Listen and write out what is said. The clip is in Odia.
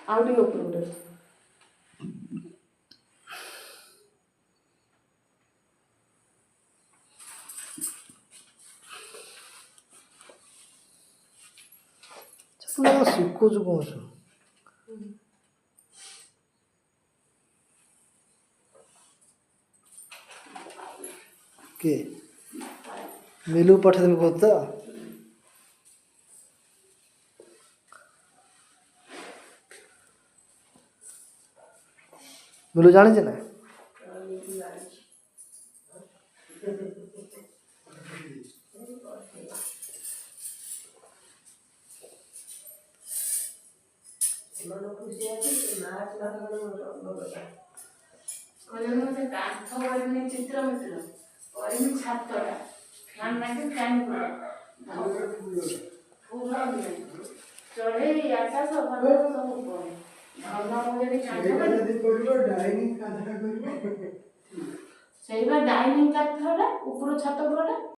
ଆଉ ଟିକେ ଉପରକୁ ଟିକେ ଶିଖୁଛୁ କଣ ସବୁ କିଏ ମିଲୁ ପଠେଇଦେବି କହୁଛୁ ତ ମିଲୁ ଜାଣିଛି ନା ମତେ କାନ୍ଥ କରିନି ଚିତ୍ର ମିତ୍ର କରିନି ଛାତଟା ଫ୍ୟାନ୍ ଲାଗି ଫ୍ୟାନ୍ ଫୁଲ ଚଢ଼େଇ ଆକାଶ ସବୁ ଉପରେ ସେଇବା ଡାଇନିଂ କାନ୍ଥଟା ଉପର ଛାତ ଉପରଟା